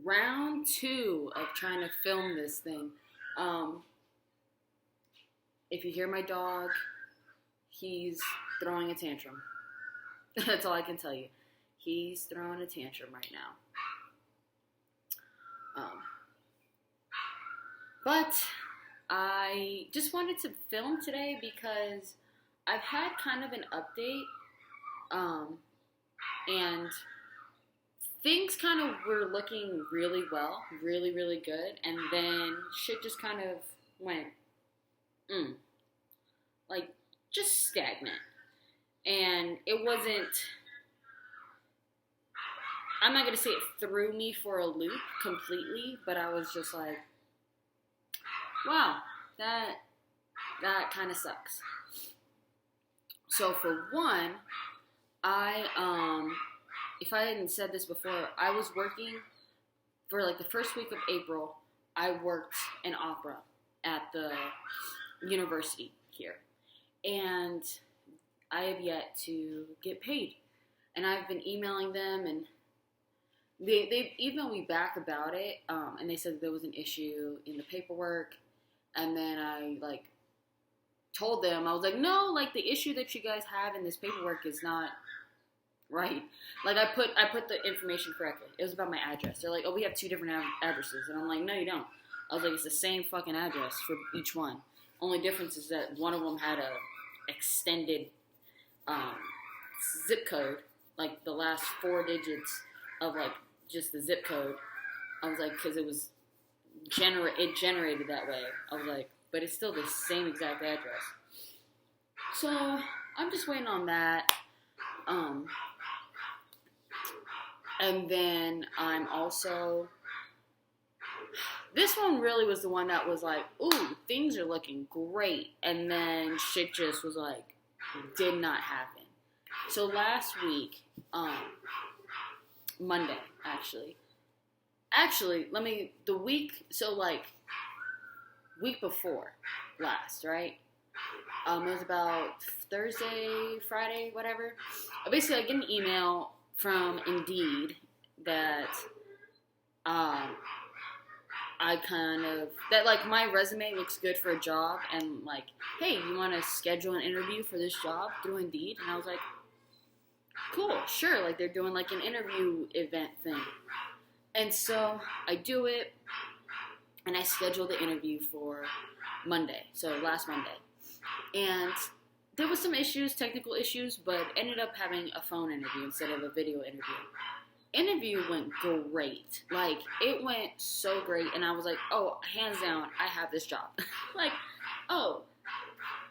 round two of trying to film this thing. Um, if you hear my dog, he's throwing a tantrum. That's all I can tell you. He's throwing a tantrum right now. But I just wanted to film today because I've had kind of an update, and things kind of were looking really well, really, really good, and then shit just kind of went, like, just stagnant. And it wasn't, I'm not going to say it threw me for a loop completely, but I was just like, wow, that kind of sucks. So for one, if I hadn't said this before, I was working for like the first week of April. I worked an opera at the university here, and I have yet to get paid. And I've been emailing them, and they emailed me back about it, and they said there was an issue in the paperwork. And then I told them, I was like, no, the issue that you guys have in this paperwork is not right. I put the information correctly. It was about my address. They're like, oh, we have two different addresses. And I'm like, no, you don't. I was like, it's the same fucking address for each one. Only difference is that one of them had a extended zip code, the last 4 digits of just the zip code. I was like, because it generated that way. I was like, but it's still the same exact address. So I'm just waiting on that. And then I'm also, this one really was the one that was like, ooh, things are looking great. And then shit just was did not happen. So last week, Monday, actually, week before last, right? It was about Thursday, Friday, whatever. Basically, I get an email from Indeed that, my resume looks good for a job, and hey, you want to schedule an interview for this job through Indeed? And I was like, cool, sure. They're doing an interview event thing. And so I do it, and I scheduled the interview for Monday, so last Monday. And there was some issues, technical issues, but ended up having a phone interview instead of a video interview. Interview went great. It went so great, and I was like, oh, hands down, I have this job. Oh,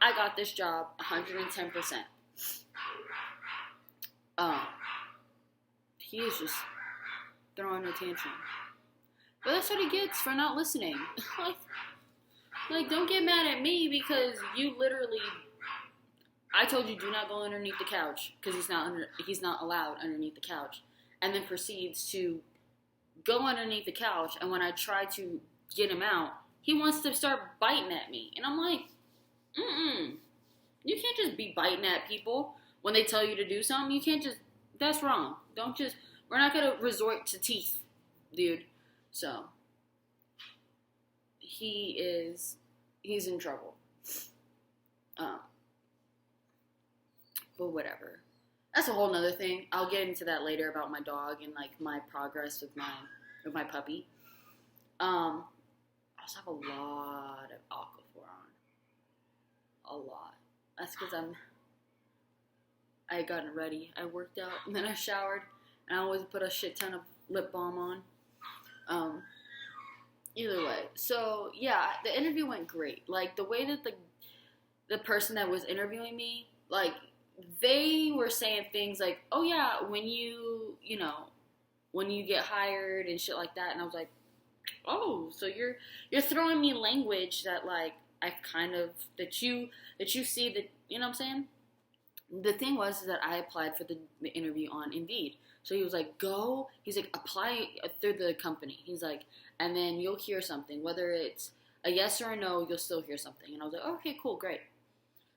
I got this job 110%. He is just throwing a tantrum. But that's what he gets for not listening. Don't get mad at me because you literally, I told you do not go underneath the couch because he's not allowed underneath the couch, and then proceeds to go underneath the couch, and when I try to get him out, he wants to start biting at me. And I'm like, you can't just be biting at people when they tell you to do something. You can't just, that's wrong. We're not going to resort to teeth, dude. So, he's in trouble. But whatever. That's a whole nother thing. I'll get into that later about my dog and my progress with my puppy. I also have a lot of Aquaphor on. A lot. That's because I had gotten ready. I worked out and then I showered, and I always put a shit ton of lip balm on. Either way. So, yeah, the interview went great. The way that the person that was interviewing me, they were saying things oh, yeah, when you get hired and shit like that. And I was like, oh, so you're throwing me language that, I kind of, that you see that, you know what I'm saying? The thing was that I applied for the interview on Indeed. So he was like, he's like, apply through the company. He's like, and then you'll hear something. Whether it's a yes or a no, you'll still hear something. And I was like, okay, cool, great.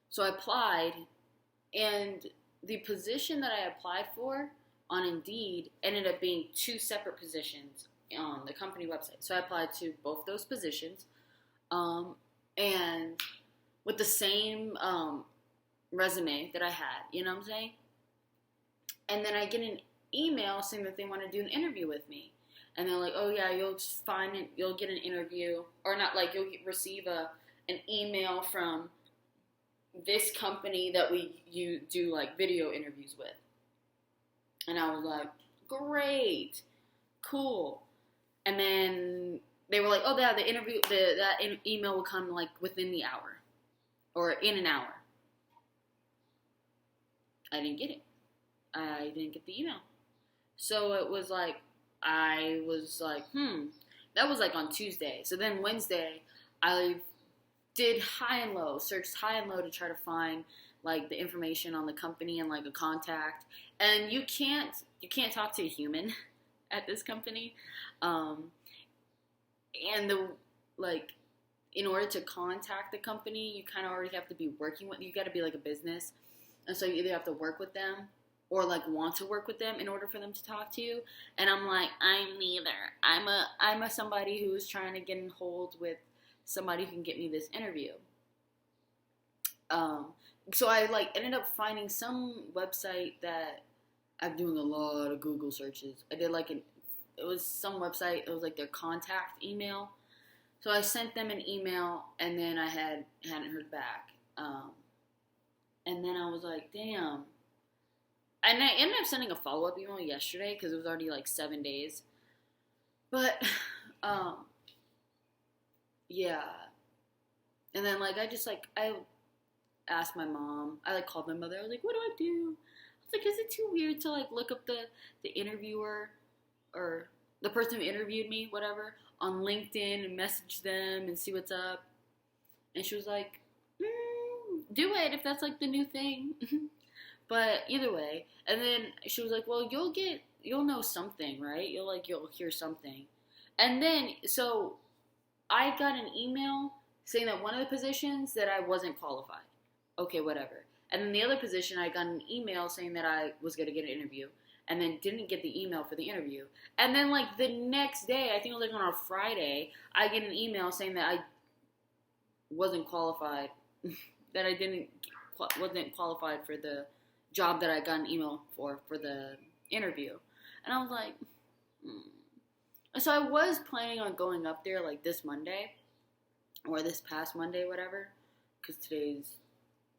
So I applied, and the position that I applied for on Indeed ended up being 2 separate positions on the company website. So I applied to both those positions, and with the same resume that I had, you know what I'm saying? And then I get an email saying that they want to do an interview with me. And they're like, oh yeah, you'll get an interview, or not, like you'll receive an email from this company that you do like video interviews with. And I was like, great, cool. And then they were like, oh yeah, the interview, that email will come like within the hour, or in an hour. I didn't get it. I didn't get the email. So it was like, I was like, that was like on Tuesday. So then Wednesday, I did high and low, searched high and low to try to find like the information on the company and like a contact. And you can't talk to a human at this company. And in order to contact the company, you kind of already have to be working with, you got to be like a business. And so you either have to work with them or like want to work with them in order for them to talk to you. And I'm like, I'm neither. I'm a somebody who is trying to get in hold with somebody who can get me this interview. So I like ended up finding some website that I'm doing a lot of Google searches. I did it was some website, it was like their contact email. So I sent them an email, and then I hadn't heard back. And then I was like, damn. And I ended up sending a follow-up email yesterday because it was already like 7 days. But, yeah. And then like I asked my mom. I like called my mother. I was like, what do I do? I was like, is it too weird to like look up the interviewer or the person who interviewed me, whatever, on LinkedIn and message them and see what's up? And she was like, do it if that's like the new thing. But either way, and then she was like, well, you'll know something, right? You'll hear something. And then, so I got an email saying that one of the positions that I wasn't qualified. Okay, whatever. And then the other position, I got an email saying that I was going to get an interview, and then didn't get the email for the interview. And then like the next day, I think it was like on a Friday, I get an email saying that I wasn't qualified, that I wasn't qualified for the job that I got an email for the interview. And I was like, So I was planning on going up there like this Monday, or this past Monday, whatever, because today's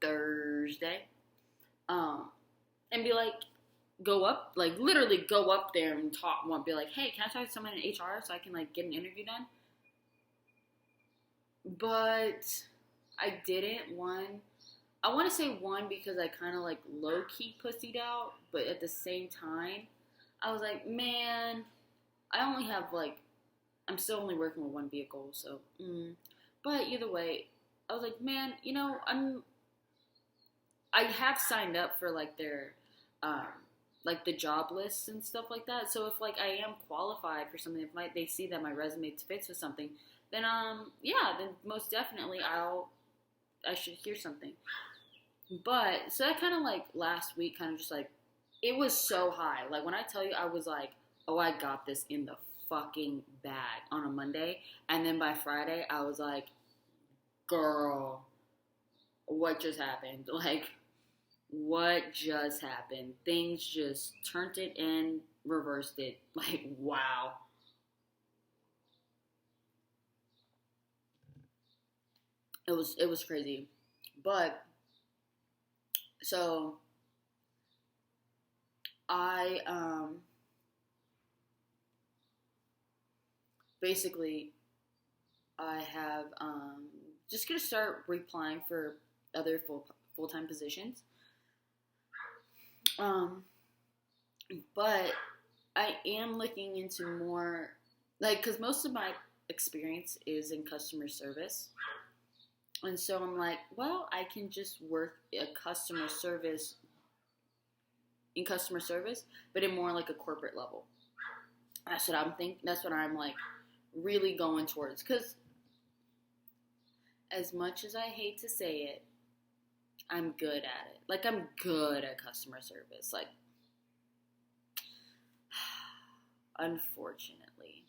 Thursday, and be like, literally go up there and talk, be like, hey, can I talk to someone in HR so I can like get an interview done? But I didn't. I want to say one because I kind of like low-key pussied out, but at the same time, I was like, man, I'm still only working with one vehicle, so, But either way, I was like, man, I have signed up for like their, like the job lists and stuff like that, so if like I am qualified for something, if they see that my resume fits with something, then, then most definitely I should hear something. But, so that kind of like last week kind of just like, it was so high. Like when I tell you, I was like, oh, I got this in the fucking bag on a Monday. And then by Friday, I was like, girl, what just happened? Like, what just happened? Things just turned it and reversed it. Like, wow. It was crazy. But, so, I, basically, I have, just gonna start replying for other full-time positions. But I am looking into more, like, because most of my experience is in customer service. And so I'm like, well, I can just work in customer service, but in more like a corporate level. That's what I'm thinking. That's what I'm like really going towards. Because as much as I hate to say it, I'm good at it. Like, I'm good at customer service. Like, unfortunately.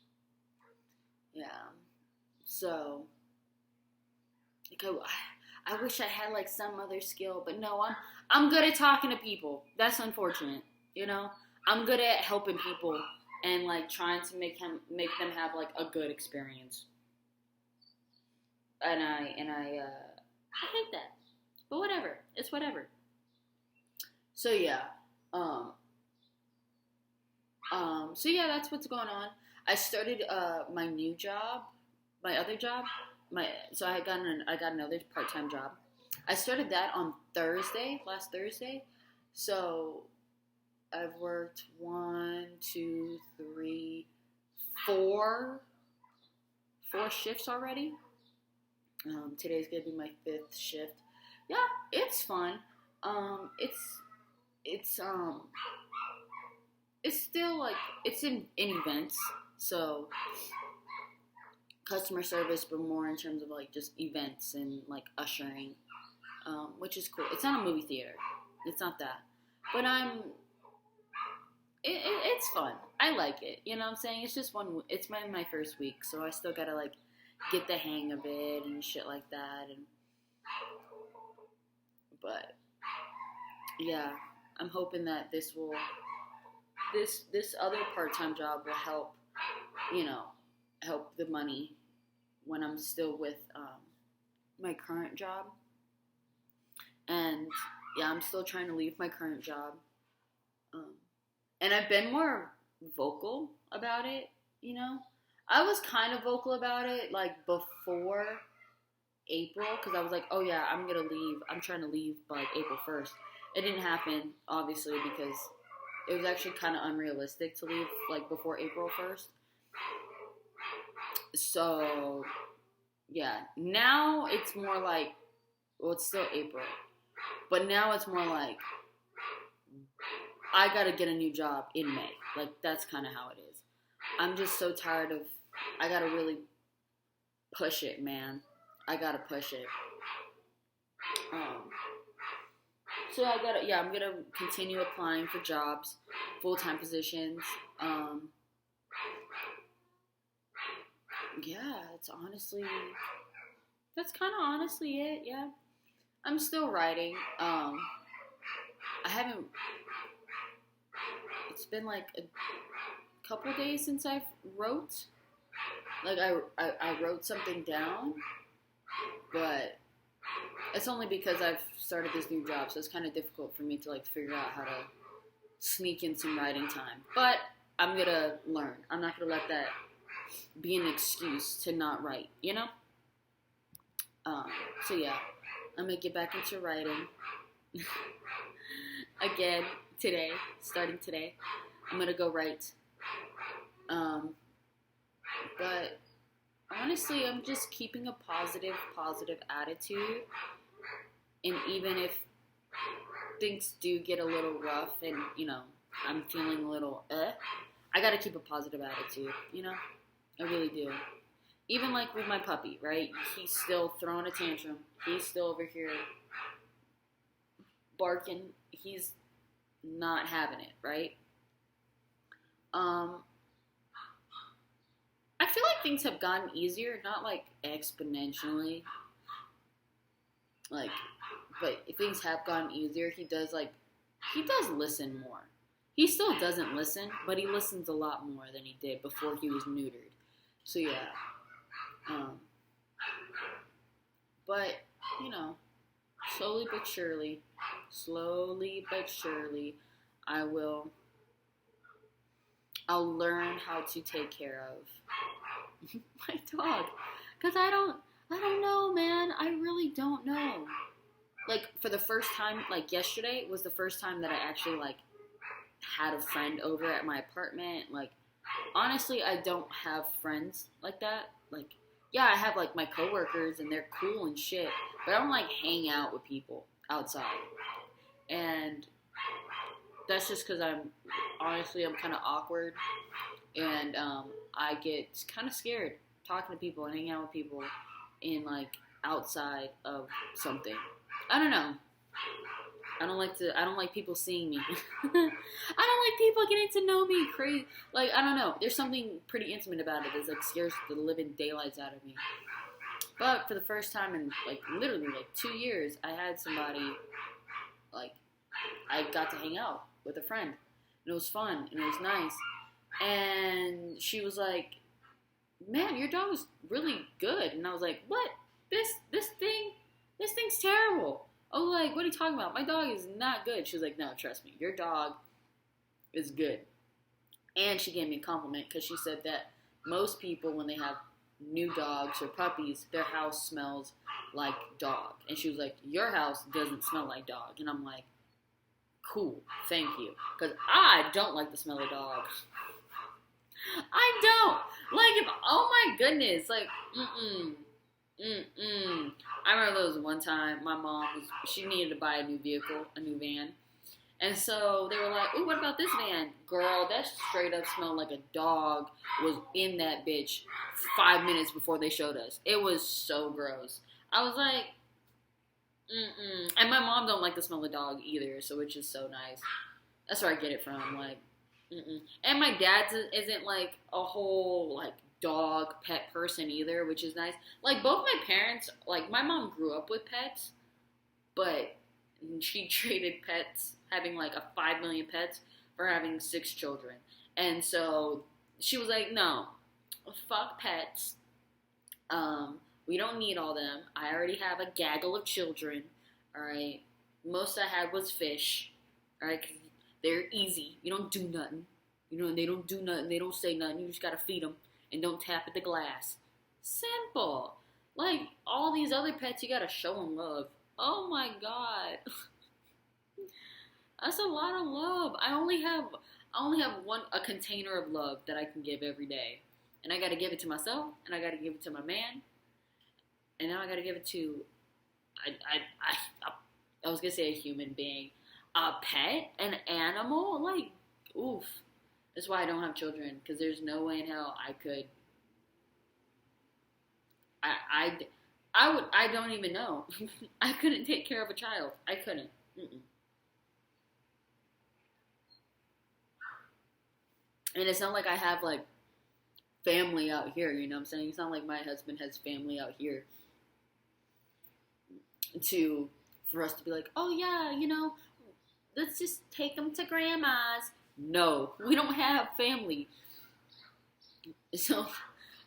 Yeah. So, like, I wish I had like some other skill, but no, I'm good at talking to people. That's unfortunate, you know. I'm good at helping people and like trying to make them have like a good experience. I hate that, but whatever. It's whatever. So yeah, um, so yeah, that's what's going on. I started my new job, my other job, my so I got another part time job. I started that on Thursday, last Thursday. So I've worked one, two, three, four shifts already. Today's gonna be my fifth shift. Yeah, it's fun. Um, it's it's um it's still like it's in events, so customer service, but more in terms of like just events and like ushering, which is cool. It's not a movie theater. It's not that, but it's fun. I like it. You know what I'm saying? It's just one. It's my first week, so I still gotta like get the hang of it and shit like that. And but yeah, I'm hoping that this other part time job will help. You know, help the money when I'm still with my current job. And yeah, I'm still trying to leave my current job. Um, and I've been more vocal about it, you know? I was kind of vocal about it like before April because I was like, oh yeah, I'm going to leave. I'm trying to leave by like April 1st. It didn't happen, obviously, because it was actually kind of unrealistic to leave like before April 1st. So, yeah, now it's more like, well, it's still April, but now it's more like I gotta get a new job in May. Like, that's kind of how it is. I'm just so tired of, I gotta really push it, man. I gotta push it. Um, I'm gonna continue applying for jobs, full-time positions. Um, yeah, that's kind of honestly it, yeah. I'm still writing. I haven't, it's been like a couple days since I wrote. Like, I wrote something down, but it's only because I've started this new job, so it's kind of difficult for me to, like, figure out how to sneak in some writing time. But I'm gonna learn. I'm not gonna let that be an excuse to not write, you know? So yeah, I'm gonna get back into writing again today, starting today. I'm gonna go write. But honestly, I'm just keeping a positive attitude. And even if things do get a little rough and, you know, I'm feeling a little I gotta keep a positive attitude, you know? I really do. Even like with my puppy, right? He's still throwing a tantrum. He's still over here barking. He's not having it, right? I feel like things have gotten easier, not like exponentially, like, but things have gotten easier. He does listen more. He still doesn't listen, but he listens a lot more than he did before he was neutered. So yeah, but you know, slowly but surely, I'll learn how to take care of my dog, because I don't know, man. I really don't know. Like, for the first time, like yesterday was the first time that I actually like had a friend over at my apartment. Like, honestly, I don't have friends like that. Like, yeah, I have like my coworkers and they're cool and shit, but I don't like hang out with people outside. And that's just because I'm kind of awkward, and I get kind of scared talking to people and hanging out with people in like outside of something. I don't know. I don't like people seeing me. I don't like people getting to know me crazy. Like, I don't know. There's something pretty intimate about it that like scares the living daylights out of me. But for the first time in like literally like 2 years, I had somebody like I got to hang out with a friend. And it was fun and it was nice. And she was like, "Man, your dog is really good." And I was like, "What? This thing's terrible." Oh, like, what are you talking about? My dog is not good. She was like, "No, trust me, your dog is good." And she gave me a compliment because she said that most people, when they have new dogs or puppies, their house smells like dog. And she was like, "Your house doesn't smell like dog." And I'm like, "Cool, thank you." Because I don't like the smell of dog. I don't. Like, if, oh my goodness, like, I remember there was one time my mom she needed to buy a new vehicle, a new van. And so they were like, "Ooh, what about this van?" Girl, that straight up smelled like a dog was in that bitch 5 minutes before they showed us. It was so gross. I was like, And my mom don't like the smell of dog either, so it's just so nice. That's where I get it from. Like, And my dad isn't like a whole like dog pet person either, which is nice. Like both my parents, like my mom grew up with pets, but she traded pets, having like 5 million pets, for having 6 children. And so she was like, "No, fuck pets. We don't need all them. I already have a gaggle of children. All right. Most I had was fish. All right, 'cause they're easy. You don't do nothing. You know, and they don't do nothing. They don't say nothing. You just gotta feed them and don't tap at the glass. Simple. Like all these other pets, you gotta show them love. Oh my god, that's a lot of love. I only have a container of love that I can give every day, and I gotta give it to myself, and I gotta give it to my man, and now I gotta give it to I was gonna say a human being, a pet, an animal. Like, oof. That's why I don't have children, because there's no way in hell I could. I don't even know. I couldn't take care of a child. I couldn't. And it's not like I have like family out here, you know what I'm saying? It's not like my husband has family out here for us to be like, "Oh yeah, you know, let's just take them to grandma's." No, we don't have family. So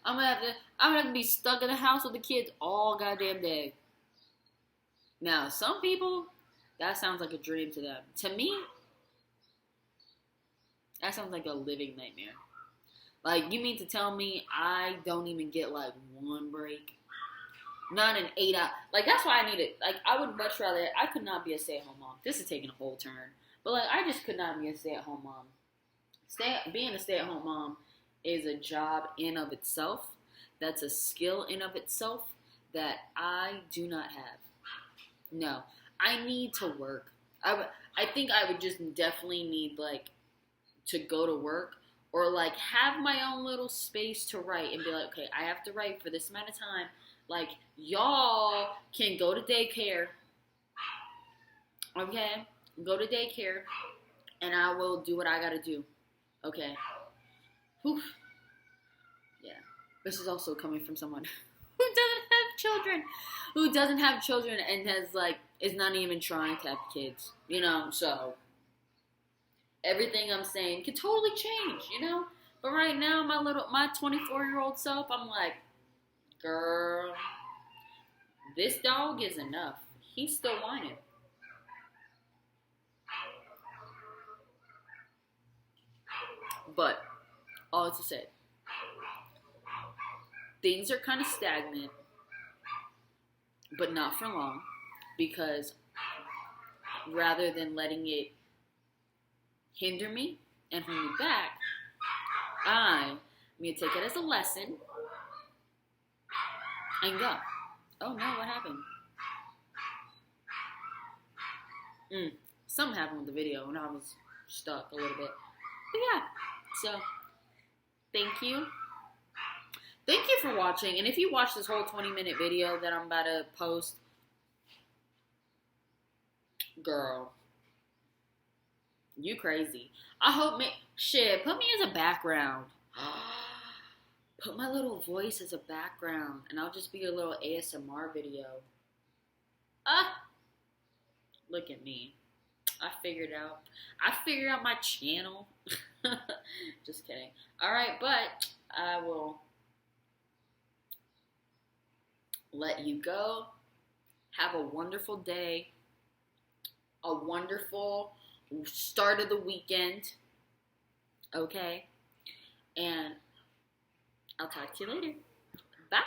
I'm gonna have to be stuck in the house with the kids all goddamn day. Now, some people, that sounds like a dream to them. To me, that sounds like a living nightmare. Like, you mean to tell me I don't even get like one break? Not an 8 hour. Like, that's why I need it. Like, I would much rather, I could not be a stay-at-home mom. This is taking a whole turn. But like, I just could not be a stay-at-home mom. Being a stay-at-home mom is a job in of itself. That's a skill in of itself that I do not have. No, I need to work. I think I would just definitely need like to go to work, or like have my own little space to write and be like, okay, I have to write for this amount of time. Like, y'all can go to daycare. Okay, go to daycare, and I will do what I gotta do. Okay. Whew. Yeah. This is also coming from someone who doesn't have children and has like is not even trying to have kids. You know, so everything I'm saying could totally change, you know? But right now my 24-year-old self, I'm like, girl, this dog is enough. He's still whining. But all to say, things are kind of stagnant, but not for long, because rather than letting it hinder me and hold me back, I'm going to take it as a lesson and go. Oh no, what happened? Something happened with the video and I was stuck a little bit. But yeah, so thank you. Thank you for watching. And if you watch this whole 20-minute video that I'm about to post, girl, You crazy. I hope shit, put me as a background. Put my little voice as a background and I'll just be a little ASMR video. Ah, look at me. I figured out my channel. Just kidding. All right, but I will let you go. Have a wonderful day. A wonderful start of the weekend. Okay? And I'll talk to you later. Bye.